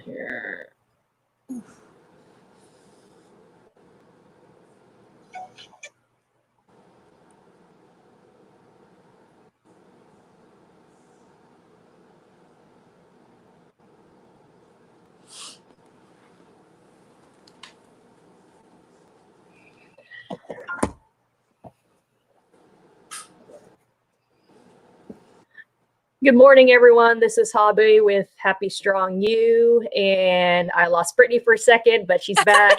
here. Good morning, everyone. This is Hobby with Happy Strong You, and I lost Brittany for a second, but she's back.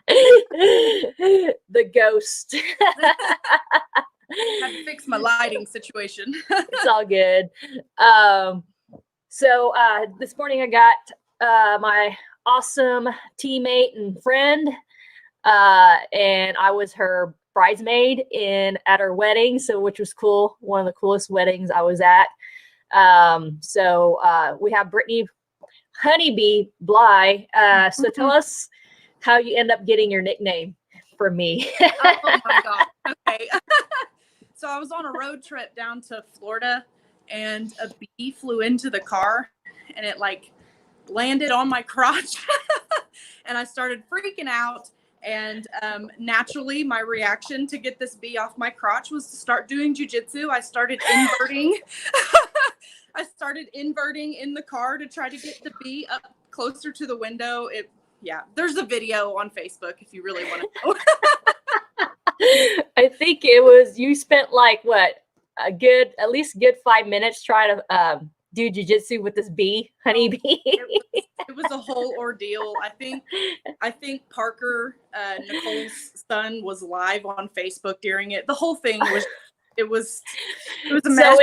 The ghost. Had to fix my lighting situation. It's all good. So this morning I got my awesome teammate and friend, and I was her bridesmaid at her wedding, which was cool. One of the coolest weddings I was at. So we have Brittany Honeybee Bley. So tell us how you end up getting your nickname from me. Oh my God. Okay. So I was on a road trip down to Florida, and a bee flew into the car, and it like landed on my crotch, and I started freaking out. And naturally, my reaction to get this bee off my crotch was to start doing jujitsu. I started inverting. I started inverting in the car to try to get the bee up closer to the window. There's a video on Facebook if you really want to know. I think it was, you spent like at least a good 5 minutes trying to do jujitsu with this honeybee. It was a whole ordeal. I think Parker, Nicole's son, was live on Facebook during it. The whole thing was a mess. So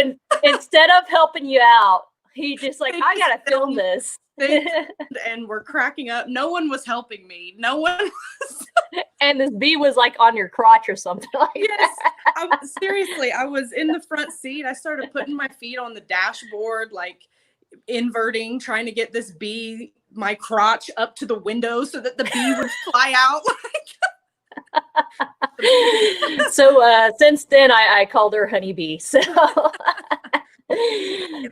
instead of helping you out, he just like, I gotta film this. And we're cracking up. No one was helping me. No one was. And this bee was like on your crotch or something like that. Seriously, I was in the front seat. I started putting my feet on the dashboard, like inverting, trying to get this bee, my crotch, up to the window so that the bee would fly out. So since then, I called her Honeybee. So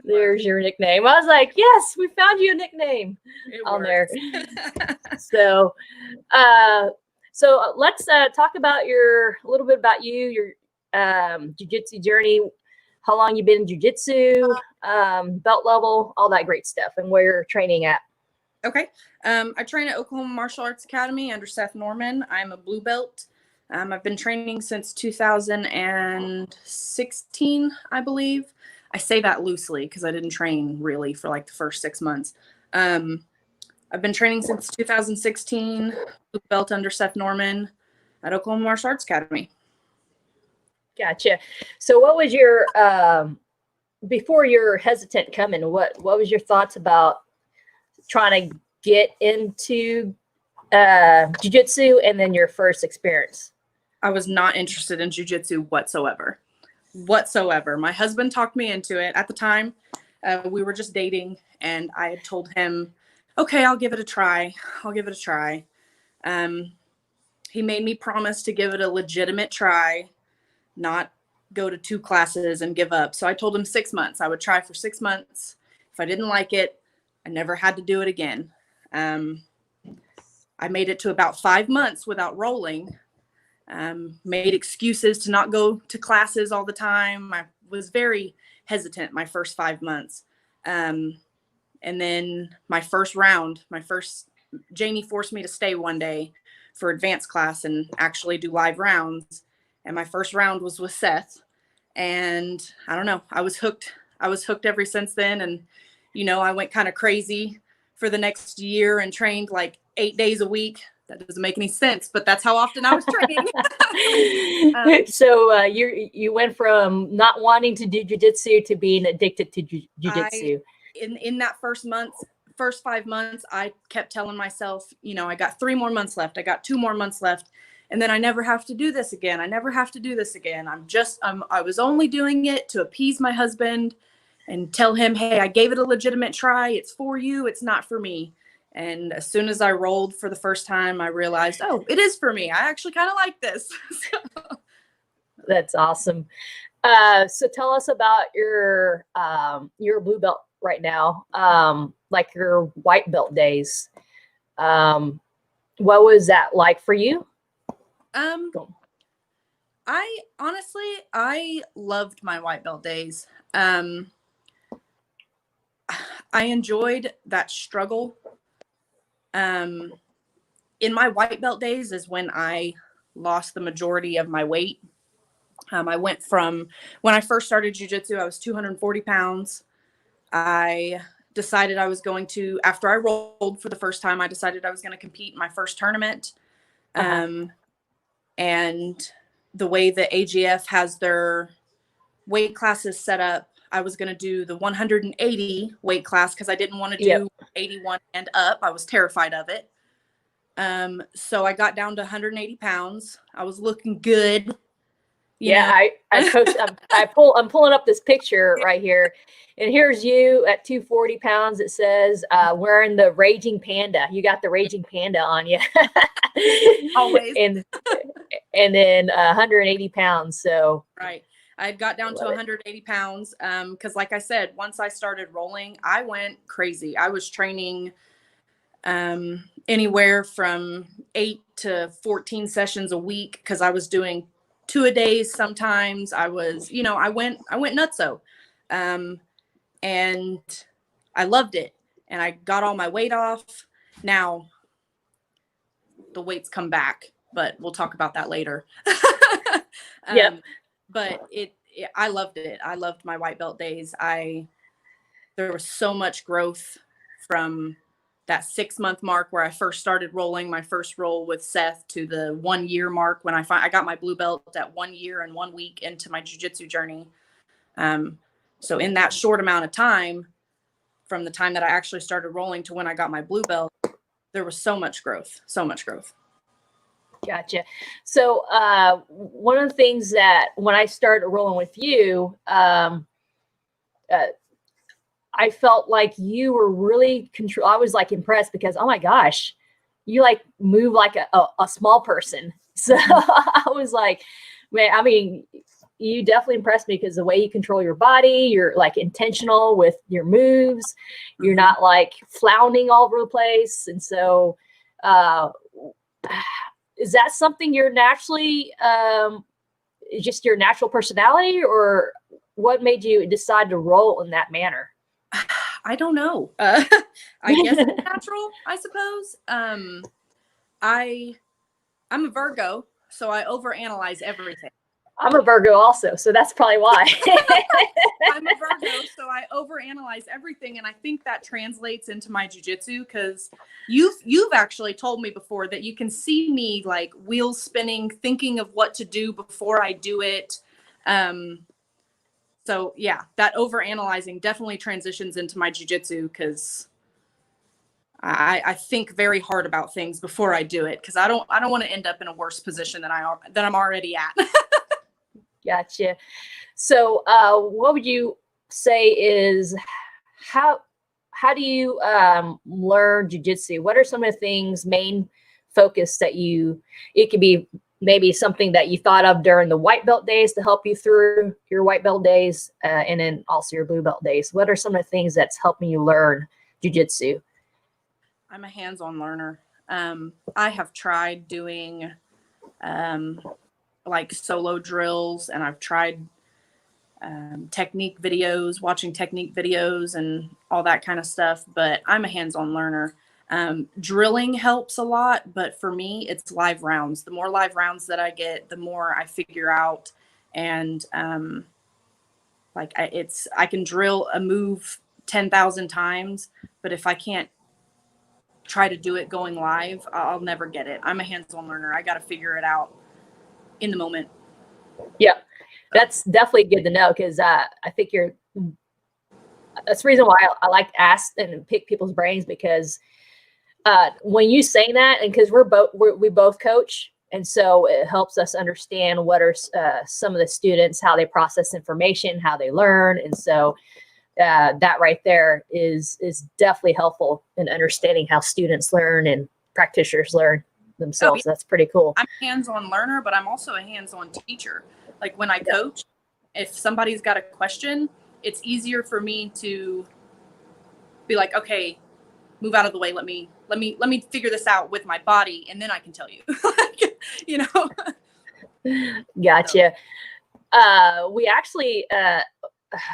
there's your nickname. I was like, yes, we found you a nickname on there. So let's talk about a little bit about you, your jiu-jitsu journey, how long you've been in jiu-jitsu, belt level, all that great stuff, and where you're training at. Okay. I train at Oklahoma Martial Arts Academy under Seth Norman. I'm a blue belt. I've been training since 2016, I believe. I say that loosely because I didn't train really for like the first 6 months. I've been training since 2016, blue belt under Seth Norman at Oklahoma Martial Arts Academy. Gotcha. So what was your, before you're hesitant coming, what was your thoughts about trying to get into jiu-jitsu and then your first experience? I was not interested in jiu-jitsu whatsoever. My husband talked me into it. At the time, we were just dating, and I had told him, okay, I'll give it a try. He made me promise to give it a legitimate try, not go to 2 classes and give up. So I told him 6 months. I would try for 6 months. If I didn't like it, I never had to do it again. I made it to about 5 months without rolling. Made excuses to not go to classes all the time. I was very hesitant my first 5 months. And then my first round, Janie forced me to stay one day for advanced class and actually do live rounds. And my first round was with Seth. And I don't know, I was hooked. Ever since then. And, I went kind of crazy for the next year and trained like 8 days a week. That doesn't make any sense, but that's how often I was training. So you went from not wanting to do jiu-jitsu to being addicted to jiu-jitsu. In that first 5 months, I kept telling myself, I got 3 more months left. I got 2 more months left. And then I never have to do this again. I was only doing it to appease my husband and tell him, hey, I gave it a legitimate try. It's for you. It's not for me. And as soon as I rolled for the first time, I realized, oh, it is for me. I actually kind of like this. That's awesome. So tell us about your blue belt right now. like your white belt days. What was that like for you? I honestly, I loved my white belt days. I enjoyed that struggle. In my white belt days is when I lost the majority of my weight. I went from, when I first started jiu-jitsu, I was 240 pounds. I decided I was going to, after I rolled for the first time, I decided I was going to compete in my first tournament. And the way the AGF has their weight classes set up, I was going to do the 180 weight class because I didn't want to do 81 and up. I was terrified of it. So I got down to 180 pounds. I was looking good. I post. I'm pulling up this picture right here, and here's you at 240 pounds. It says wearing the Raging Panda. You got the Raging Panda on you. Always. and then 180 pounds. So right. I got down to 180 pounds. Cause like I said, once I started rolling, I went crazy. I was training, anywhere from 8 to 14 sessions a week. Cause I was doing 2 a day. Sometimes I was, I went nutso. And I loved it. And I got all my weight off. Now the weight's come back, but we'll talk about that later. But I loved it. I loved my white belt days. There was so much growth from that 6-month mark where I first started rolling my first roll with Seth to the 1 year mark when I got my blue belt at 1 year and 1 week into my jiu-jitsu journey. So in that short amount of time, from the time that I actually started rolling to when I got my blue belt, there was so much growth. Gotcha. So one of the things that when I started rolling with you, I felt like you were really I was like impressed because, oh my gosh, you like move like a small person. So I was like, man, I mean, you definitely impressed me because the way you control your body, you're like intentional with your moves. You're not like flouncing all over the place. And so, is that something you're naturally, just your natural personality, or what made you decide to roll in that manner? I don't know. I guess it's natural, I suppose. I'm a Virgo, so I overanalyze everything. I'm a Virgo also, so that's probably why. I'm a Virgo, so I overanalyze everything, and I think that translates into my jiu-jitsu because you've actually told me before that you can see me like wheels spinning, thinking of what to do before I do it. So yeah, that overanalyzing definitely transitions into my jiu-jitsu because I think very hard about things before I do it because I don't want to end up in a worse position than I'm already at. Gotcha. So, what would you say is how do you learn jiu-jitsu? What are some of the things, main focus that it could be maybe something that you thought of during the white belt days to help you through your white belt days, and then also your blue belt days? What are some of the things that's helping you learn jiu-jitsu? I'm a hands-on learner. I have tried doing like solo drills, and I've tried watching technique videos and all that kind of stuff, but I'm a hands-on learner. Drilling helps a lot, but for me, it's live rounds. The more live rounds that I get, the more I figure out. And I can drill a move 10,000 times, but if I can't try to do it going live, I'll never get it. I'm a hands-on learner. I got to figure it out in the moment. Yeah, that's definitely good to know because I think that's the reason why I like to ask and pick people's brains because when you say that, and because we both coach, and so it helps us understand what are some of the students, how they process information, how they learn, and so that right there is definitely helpful in understanding how students learn and practitioners learn themselves. That's pretty cool. I'm a hands-on learner, but I'm also a hands-on teacher. Like when I coach, if somebody's got a question, it's easier for me to be like, okay, move out of the way. Let me figure this out with my body, and then I can tell you. You know. Gotcha. We actually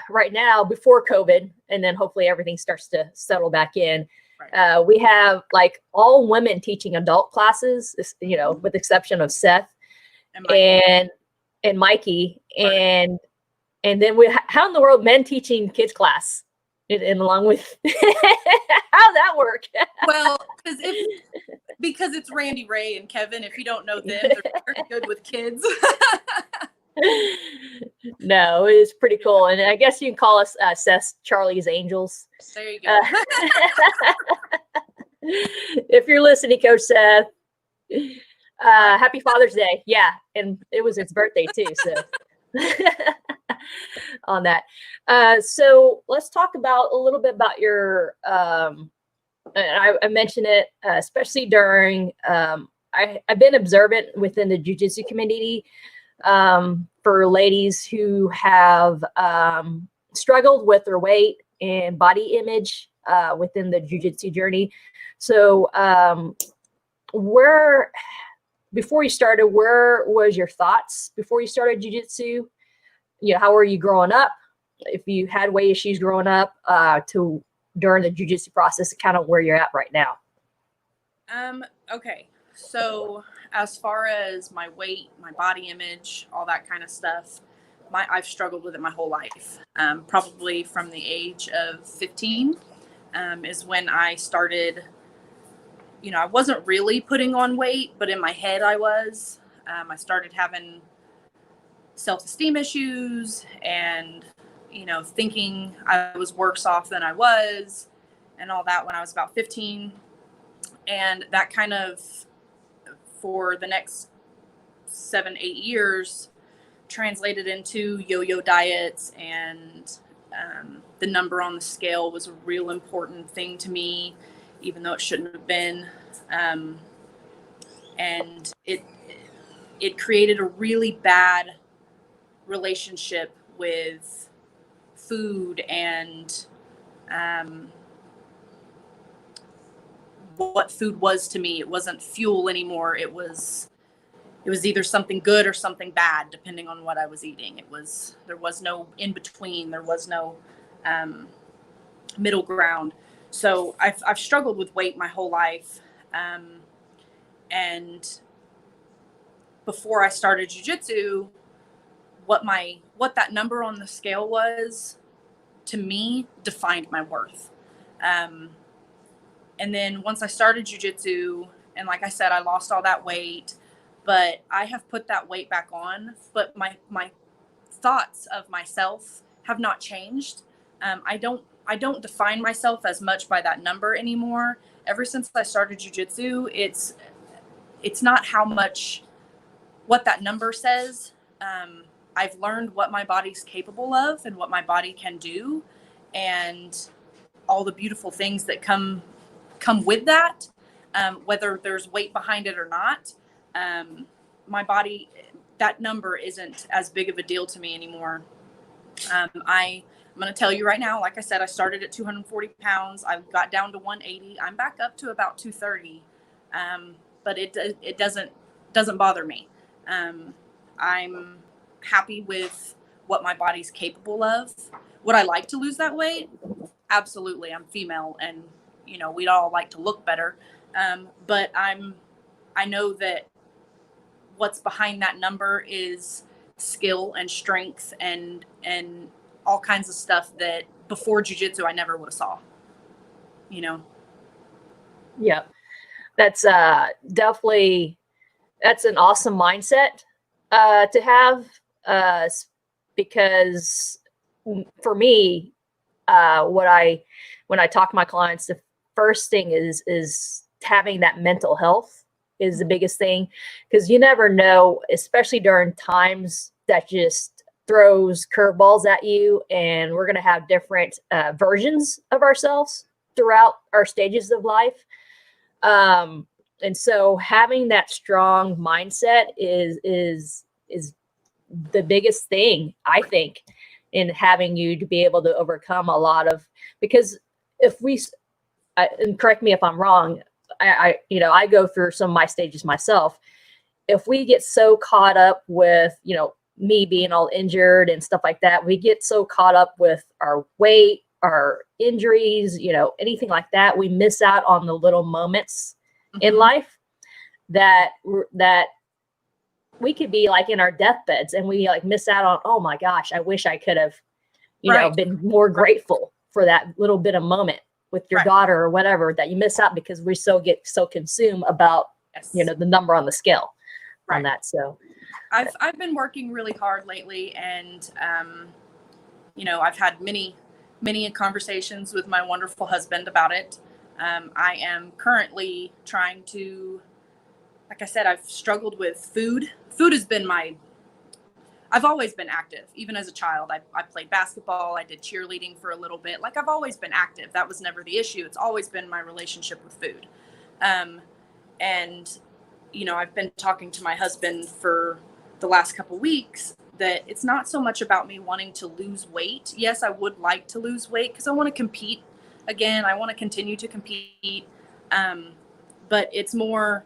right now, before COVID, and then hopefully everything starts to settle back in. Right. We have like all women teaching adult classes, you know, with the exception of Seth and Mikey, and then how in the world men teaching kids class, and along with how'd that work? Well, because it's Randy Ray and Kevin. If you don't know them, they're very good with kids. No, it's pretty cool, and I guess you can call us Seth Charlie's Angels. There you go. If you're listening, Coach Seth, happy Father's Day. Yeah, and it was his birthday too. So on that, so let's talk about a little bit about your. And I mentioned it, especially during. I've been observant within the jiu-jitsu community for ladies who have struggled with their weight and body image within the jiu-jitsu journey. So before you started, where was your thoughts before you started jiu-jitsu? You know, how were you growing up? If you had weight issues growing up to during the jiu-jitsu process, kind of where you're at right now. Okay. So as far as my weight, my body image, all that kind of stuff, I've struggled with it my whole life. Probably from the age of 15 is when I started, you know, I wasn't really putting on weight, but in my head I was. I started having self-esteem issues and, you know, thinking I was worse off than I was and all that when I was about 15. And that kind of, for the next 7-8 years, translated into yo-yo diets, and the number on the scale was a real important thing to me, even though it shouldn't have been. And it created a really bad relationship with food and what food was to me. It wasn't fuel anymore. It was either something good or something bad, depending on what I was eating. There was no in between. There was no middle ground. So I've struggled with weight my whole life. And before I started jiu-jitsu, what that number on the scale was, to me, defined my worth. And then once I started jiu-jitsu, and like I said, I lost all that weight, but I have put that weight back on. But my thoughts of myself have not changed. I don't define myself as much by that number anymore. Ever since I started jiu-jitsu, it's not what that number says. I've learned what my body's capable of and what my body can do, and all the beautiful things that come with that, whether there's weight behind it or not. My body, that number isn't as big of a deal to me anymore. I'm going to tell you right now, like I said, I started at 240 pounds. I got down to 180. I'm back up to about 230. But it doesn't bother me. I'm happy with what my body's capable of. Would I like to lose that weight? Absolutely. I'm female, and you know, we'd all like to look better. But I know that what's behind that number is skill and strength and all kinds of stuff that before jiu-jitsu I never would have saw, you know? Yeah, that's definitely, that's an awesome mindset to have, because for me, when I talk to my clients, the first thing is having that mental health is the biggest thing, because you never know, especially during times that just throws curveballs at you, and we're going to have different versions of ourselves throughout our stages of life. And so having that strong mindset is the biggest thing, I think, in having you to be able to overcome a lot of, because if we, and correct me if I'm wrong, I go through some of my stages myself. If we get so caught up with, me being all injured and stuff like that, we get so caught up with our weight, our injuries, anything like that, we miss out on the little moments in life that we could be like in our deathbeds and we like miss out on, oh my gosh, I wish I could have, been more grateful for that little bit of moment with your daughter or whatever, that you miss out because we get so consumed about, the number on the scale on that. So I've been working really hard lately, and I've had many conversations with my wonderful husband about it. I am currently trying to, like I said, I've struggled with food. Food has been I've always been active. Even as a child, I played basketball. I did cheerleading for a little bit. Like, I've always been active. That was never the issue. It's always been my relationship with food. And I've been talking to my husband for the last couple weeks that it's not so much about me wanting to lose weight. Yes, I would like to lose weight because I want to compete again. I want to continue to compete. But it's more,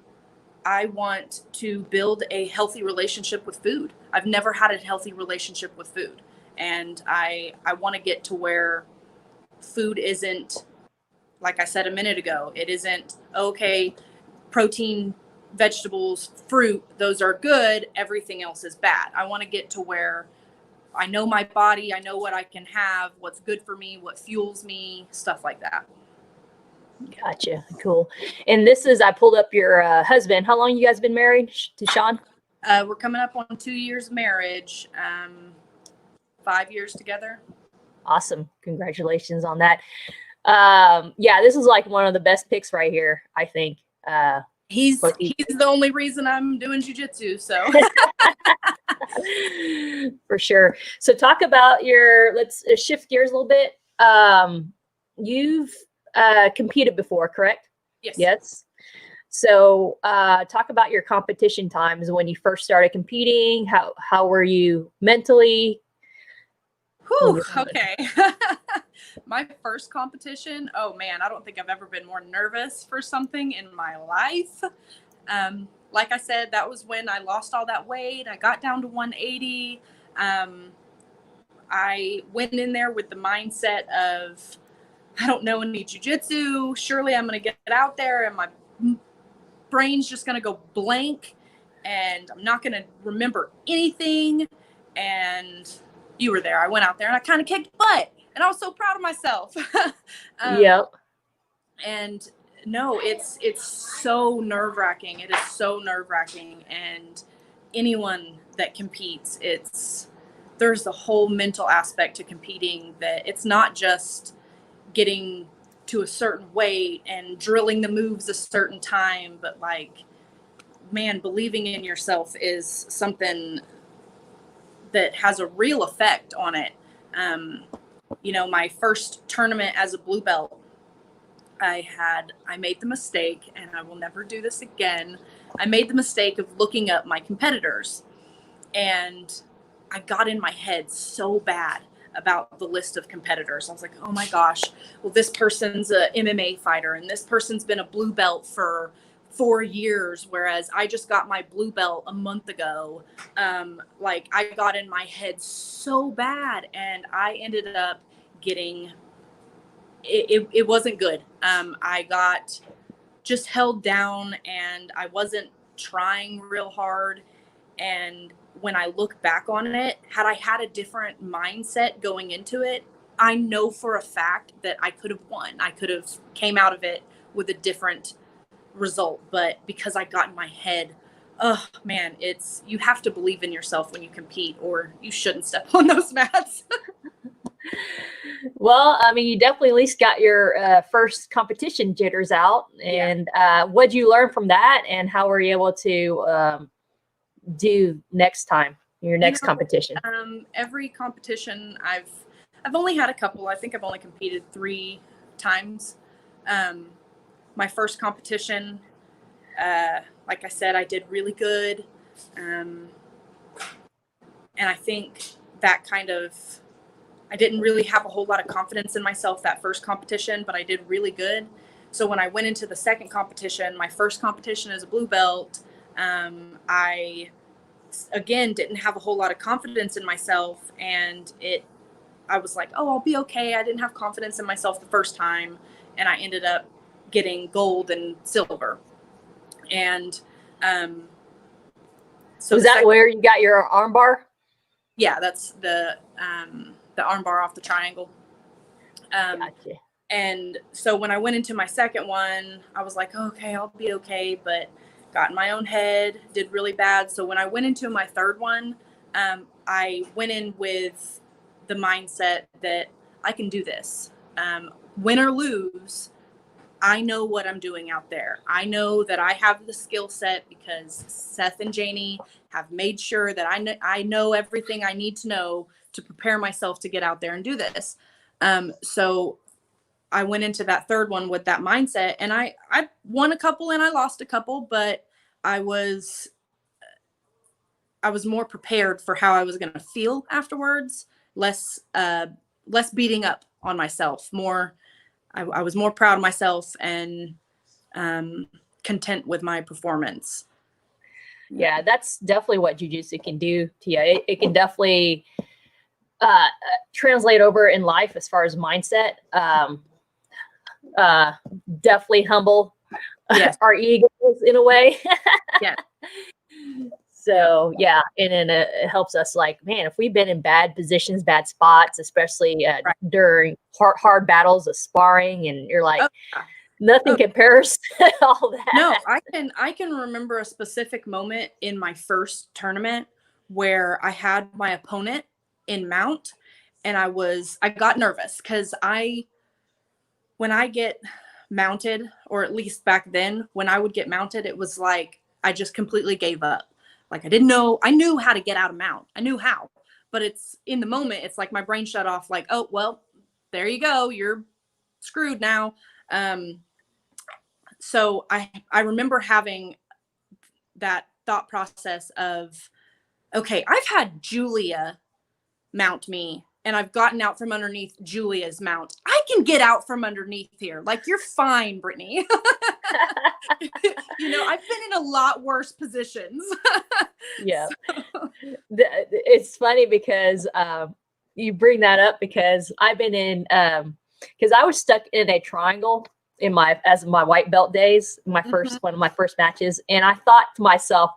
I want to build a healthy relationship with food. I've never had a healthy relationship with food. And I want to get to where food isn't, like I said a minute ago, it isn't, okay, protein, vegetables, fruit, those are good, everything else is bad. I want to get to where I know my body, I know what I can have, what's good for me, what fuels me, stuff like that. Gotcha. Cool. And I pulled up your husband. How long you guys been married to Sean? We're coming up on 2 years marriage, 5 years together. Awesome. Congratulations on that. This is like one of the best picks right here, I think. He's the only reason I'm doing jiu-jitsu, so. For sure. So talk about let's shift gears a little bit. You've competed before, correct? Yes. So talk about your competition times when you first started competing. How were you mentally? Whew, okay. My first competition, oh man, I don't think I've ever been more nervous for something in my life. Like I said, that was when I lost all that weight. I got down to 180. I went in there with the mindset of, I don't know any jiu-jitsu. Surely I'm going to get out there and my brain's just going to go blank and I'm not going to remember anything. And you were there. I went out there and I kind of kicked butt and I was so proud of myself. Yep. And no, it's so nerve-wracking. It is so nerve-wracking. And anyone that competes, there's the whole mental aspect to competing, that it's not just getting to a certain weight and drilling the moves a certain time, but like, man, believing in yourself is something that has a real effect on it. My first tournament as a blue belt, I made the mistake, and I will never do this again. I made the mistake of looking up my competitors, and I got in my head so bad about the list of competitors. I was like, oh my gosh, well, this person's a MMA fighter and this person's been a blue belt for 4 years, whereas I just got my blue belt a month ago. I got in my head so bad, and I ended up getting, it wasn't good. I got just held down and I wasn't trying real hard. And when I look back on it, had I had a different mindset going into it, I know for a fact that I could have won. I could have came out of it with a different result. But because I got in my head, oh man, you have to believe in yourself when you compete, or you shouldn't step on those mats. Well, I mean, you definitely at least got your first competition jitters out. And what'd you learn from that? And how were you able to do next time, your next competition? Every competition I've only had a couple. I think I've only competed 3 times. My first competition, like I said, I did really good. And I think that kind of I didn't really have a whole lot of confidence in myself that first competition, but I did really good. So when I went into the second competition, my first competition as a blue belt, I again didn't have a whole lot of confidence in myself, and I was like, oh, I'll be okay. I didn't have confidence in myself the first time, and I ended up getting gold and silver. And so was that where you got your arm bar? Yeah, that's the arm bar off the triangle. Gotcha. And so when I went into my second one, I was like, okay, I'll be okay, but got in my own head, did really bad. So when I went into my third one, I went in with the mindset that I can do this. Win or lose, I know what I'm doing out there. I know that I have the skill set because Seth and Janie have made sure that I know everything I need to know to prepare myself to get out there and do this. So I went into that third one with that mindset, and I won a couple and I lost a couple, but I was more prepared for how I was going to feel afterwards, less beating up on myself, more. I was more proud of myself and content with my performance. Yeah, that's definitely what jiu-jitsu can do to you. It can definitely translate over in life as far as mindset. Definitely humble our egos in a way. Yeah. So yeah, and then it helps us, like, man, if we've been in bad positions, bad spots, especially during hard battles of sparring, and you're like, nothing compares to all that. No, I can remember a specific moment in my first tournament where I had my opponent in mount, and I got nervous because when I get mounted, or at least back then, when I would get mounted, it was like I just completely gave up. Like I knew how to get out of mount. I knew how, but it's in the moment, it's like my brain shut off, like, oh, well, there you go. You're screwed now. So I remember having that thought process of, okay, I've had Julia mount me, and I've gotten out from underneath Julia's mount. I can get out from underneath here. Like, you're fine, Brittany. You know, I've been in a lot worse positions. Yeah. So. It's funny because you bring that up, because I've been in, because I was stuck in a triangle in my white belt days, one of my first matches. And I thought to myself,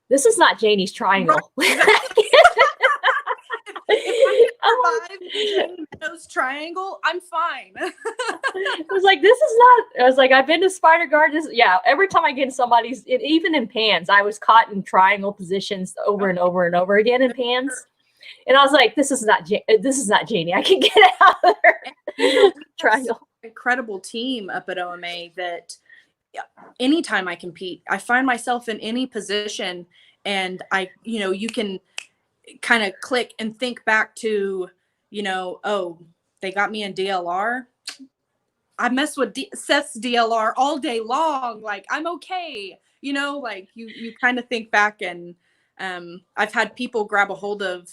this is not Janie's triangle. Right. Janie's triangle, I'm fine. I was like, this is not, I was like, I've been to Spider Guard. Yeah. Every time I get in somebody's, even in pans, I was caught in triangle positions over and over and over again in pans. And I was like, this is not Janie. I can get out of there. You know, triangle. Incredible team up at OMA that anytime I compete, I find myself in any position, and you can kind of click and think back to, oh, they got me in DLR. I mess with Seth's DLR all day long. Like, I'm okay. Like you kind of think back, and I've had people grab a hold of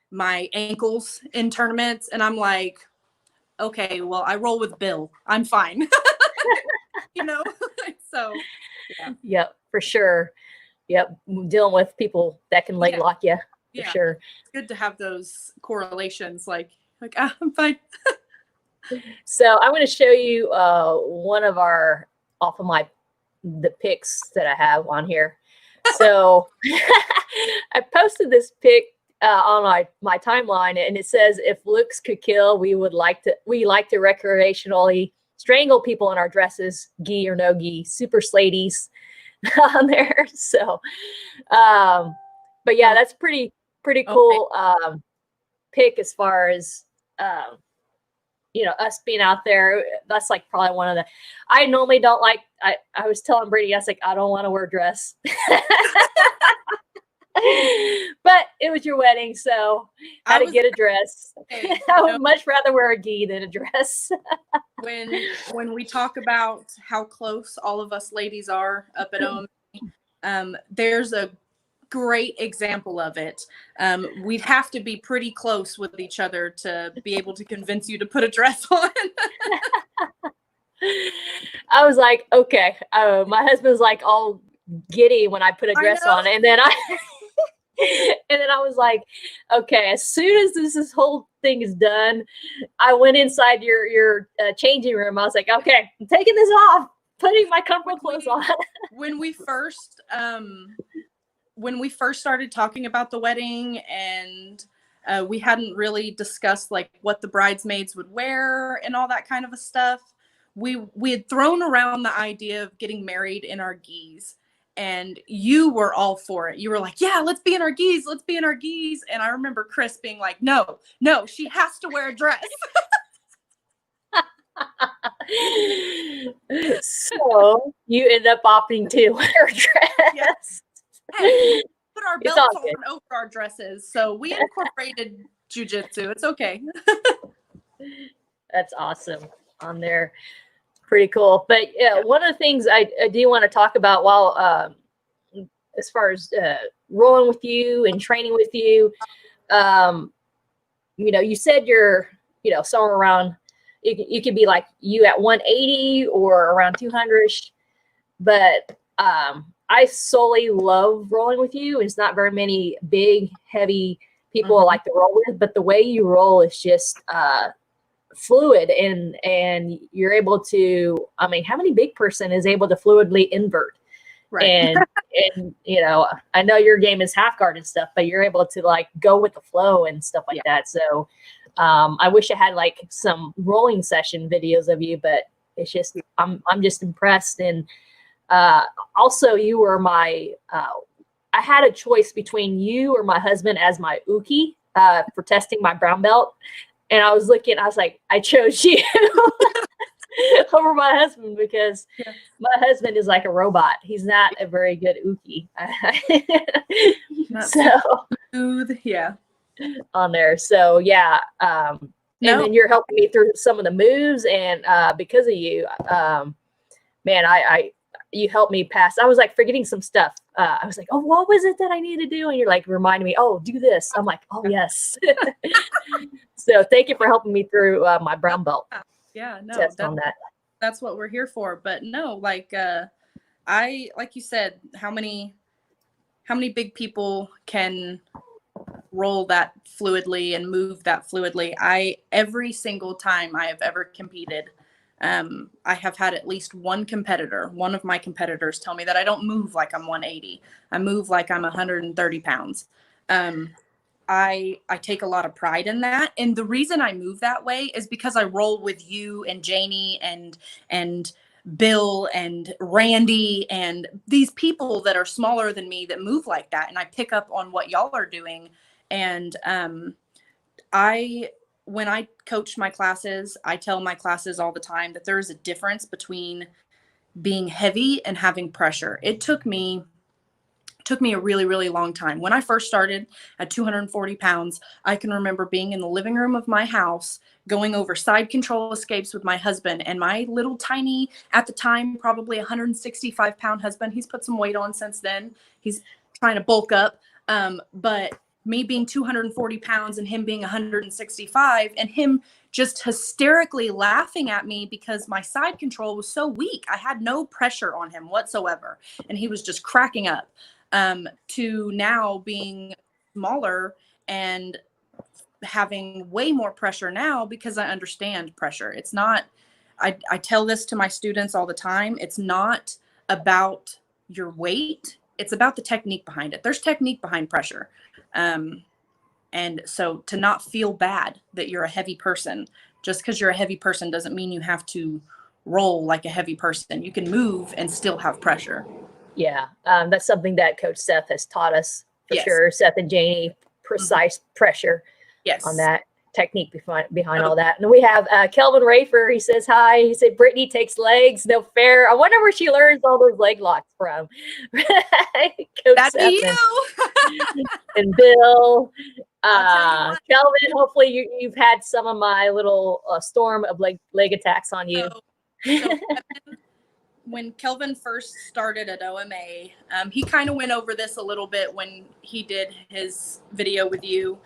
my ankles in tournaments, and I'm like, okay, well, I roll with Bill. I'm fine. So yeah. Yep, for sure. Yep, dealing with people that can leg lock you, for sure. It's good to have those correlations, like I'm fine. So I'm going to show you one of the pics that I have on here. So I posted this pic on my timeline, and it says, if looks could kill, we like to recreationally strangle people in our dresses, gi or no gi, super sladies on there. So, but yeah, that's pretty cool pic as far as, us being out there. That's like probably one of the, I normally don't like, I was telling Brittany, I was like, I don't want to wear a dress. But it was your wedding, so I had to get a dress. I would much rather wear a gi than a dress. When we talk about how close all of us ladies are up at OMA, there's a great example of it. We'd have to be pretty close with each other to be able to convince you to put a dress on. I was like, okay. My husband was like all giddy when I put a dress on, and then I was like, okay, as soon as this whole thing is done, I went inside your changing room. I was like, okay, I'm taking this off, putting my comfortable clothes on. When we first started talking about the wedding, and we hadn't really discussed like what the bridesmaids would wear and all that kind of stuff. We had thrown around the idea of getting married in our geese, and you were all for it. You were like, yeah, let's be in our geese. Let's be in our geese. And I remember Chris being like, no, she has to wear a dress. So you end up opting to wear a dress. Yes. Hey, put our belts on over our dresses. So we incorporated jujitsu. It's okay. That's awesome on there. Pretty cool. But yeah, one of the things I do want to talk about while as far as rolling with you and training with you, you said you're, somewhere around, you could be like you at 180 or around 200ish, but I solely love rolling with you. It's not very many big, heavy people I like to roll with, but the way you roll is just fluid, and you're able to, how many big person is able to fluidly invert? Right. And I know your game is half guard and stuff, but you're able to like go with the flow and stuff like that. So I wish I had like some rolling session videos of you, but it's just I'm just impressed. And also you were my I had a choice between you or my husband as my uke for testing my brown belt. And I was like, I chose you over my husband because my husband is like a robot. He's not a very good uke. So smooth, yeah. On there. So yeah. And then you're helping me through some of the moves, and because of you, man, you helped me pass. I was like forgetting some stuff. I was like, oh, what was it that I need to do? And you're like reminding me, oh, do this. I'm like, oh yes. So thank you for helping me through my brown belt. Yeah, no, test on that. That's what we're here for. But no, like like you said, how many big people can roll that fluidly and move that fluidly? Every single time I have ever competed, I have had at least one of my competitors tell me that I don't move like I'm 180. I move like I'm 130 pounds. I take a lot of pride in that. And the reason I move that way is because I roll with you and Janie and Bill and Randy and these people that are smaller than me that move like that. And I pick up on what y'all are doing. And when I coach my classes, I tell my classes all the time that there is a difference between being heavy and having pressure. It took me a really, really long time. When I first started at 240 pounds, I can remember being in the living room of my house, going over side control escapes with my husband and my little tiny, at the time, probably 165 pound husband. He's put some weight on since then. He's trying to bulk up. But me being 240 pounds and him being 165 and him just hysterically laughing at me because my side control was so weak. I had no pressure on him whatsoever. And he was just cracking up. To now being smaller and having way more pressure now because I understand pressure. It's not, I tell this to my students all the time. It's not about your weight. It's about the technique behind it. There's technique behind pressure. And so to not feel bad that you're a heavy person, just because you're a heavy person doesn't mean you have to roll like a heavy person. You can move and still have pressure. Yeah, that's something that Coach Seth has taught us for sure. Seth and Janie, precise pressure on that technique behind all that. And we have Kelvin Rafer. He says hi. He said Brittany takes legs, no fair. I wonder where she learns all those leg locks from. Coach That'd Seth be you. and Bill. Kelvin, hopefully you've had some of my little storm of leg attacks on you. So when Kelvin first started at OMA, he kind of went over this a little bit when he did his video with you,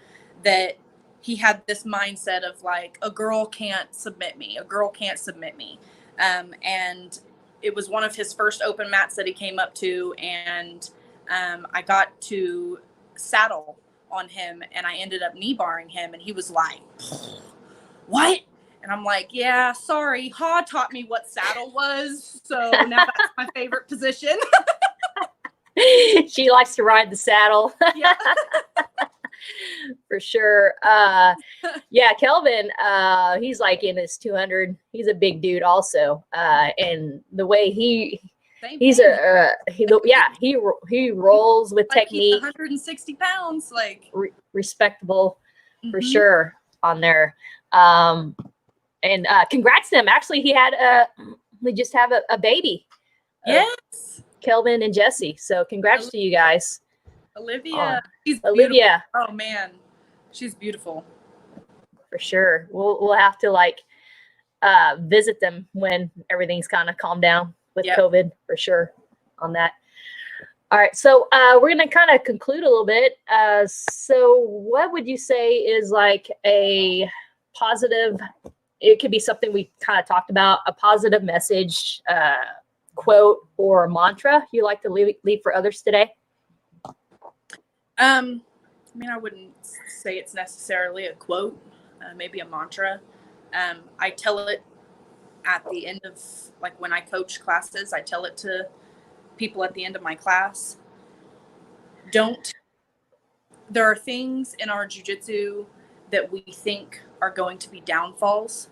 that he had this mindset of like, a girl can't submit me. A girl can't submit me. And it was one of his first open mats that he came up to, and I got to saddle on him, and I ended up knee barring him, and he was like, what? And I'm like, yeah, sorry. Ha taught me what saddle was. So now that's my favorite position. She likes to ride the saddle. Yeah. For sure. Yeah, Kelvin, he's like in his 200. He's a big dude also. And the way he rolls with like technique. He's 160 pounds, like respectable for sure on there. And congrats to him. Actually, we just have a baby. Yes. Kelvin and Jesse. So congrats to you guys. Olivia. She's Olivia. Beautiful. Oh man. She's beautiful. For sure. We'll have to visit them when everything's kind of calmed down with COVID, for sure, on that. All right. So we're going to kind of conclude a little bit. So what would you say is like a positive, it could be something we kind of talked about, a positive message, quote, or a mantra you like to leave for others today? I mean, I wouldn't say it's necessarily a quote, maybe a mantra. I tell it at the end of, like, when I coach classes, I tell it to people at the end of my class. There are things in our jiu-jitsu that we think are going to be downfalls,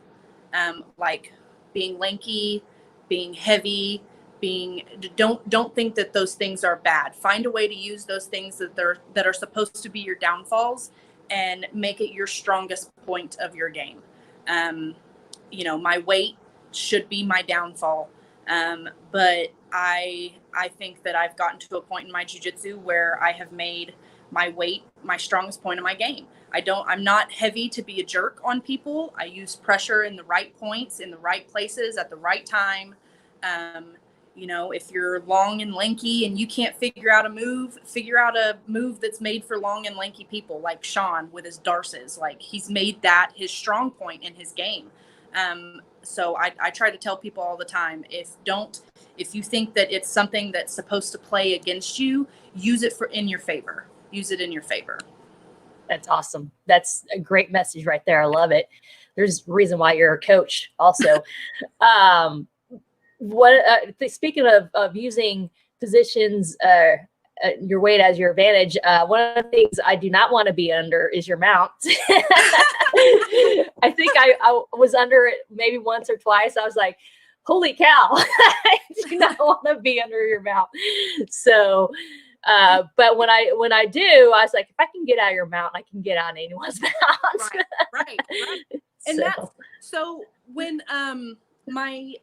like being lanky, being heavy, don't think that those things are bad. Find a way to use those things that are supposed to be your downfalls and make it your strongest point of your game. My weight should be my downfall. But I think that I've gotten to a point in my jiu-jitsu where I have made my weight my strongest point of my game. I'm not heavy to be a jerk on people. I use pressure in the right points, in the right places, at the right time. If you're long and lanky and you can't figure out a move that's made for long and lanky people, like Sean with his darces. Like, he's made that his strong point in his game. So I try to tell people all the time, if you think that it's something that's supposed to play against you, use it in your favor. Use it in your favor. That's awesome. That's a great message right there. I love it. There's a reason why you're a coach also. Speaking of using positions, your weight as your advantage, one of the things I do not want to be under is your mount. I think I was under it maybe once or twice. I was like, holy cow, I do not want to be under your mount. So, but when I do, I was like, if I can get out of your mount, I can get out of anyone's mount. Right. And so when my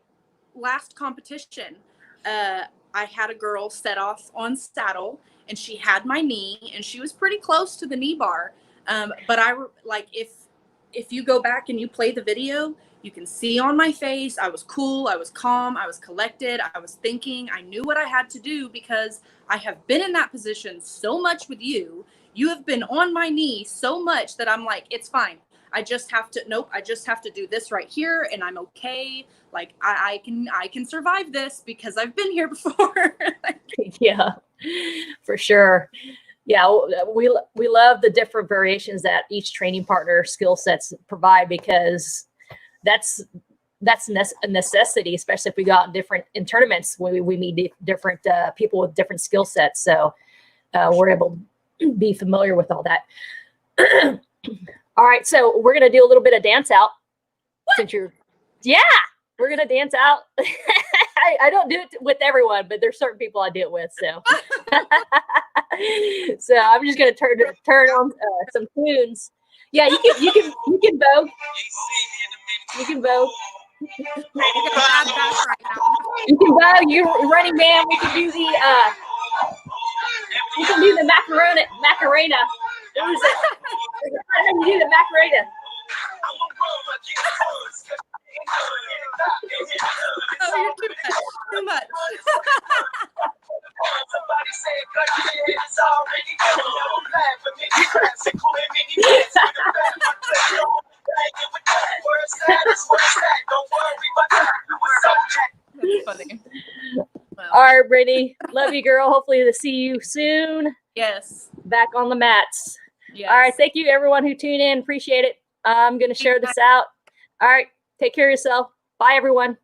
last competition, I had a girl set off on saddle, and she had my knee, and she was pretty close to the knee bar. But if you go back and you play the video, you can see on my face, I was cool, I was calm, I was collected, I was thinking, I knew what I had to do, because I have been in that position so much with you. You have been on my knee so much that I'm like, it's fine. I just have to do this right here, and I'm okay. Like, I can survive this because I've been here before. Yeah, for sure. Yeah, we love the different variations that each training partner skill sets provide, because that's a necessity, especially if we go out in tournaments when we meet different people with different skill sets. So we're able to be familiar with all that. All right, so we're gonna do a little bit of dance out. We're gonna dance out. I don't do it with everyone, but there's certain people I do it with. So, so I'm just gonna turn on some tunes. Yeah, you can vote. You can vote. You can vote. You're running man. We can do the Macarena. How do you do the Macarena? Oh, you're too much. Too much. That's funny. Well, All right, Brittany. Love you, girl. Hopefully to see you soon. yes. Back on the mats. Yes. All right. Thank you, everyone who tuned in. Appreciate it. I'm going to share this out. All right. Take care of yourself. Bye, everyone.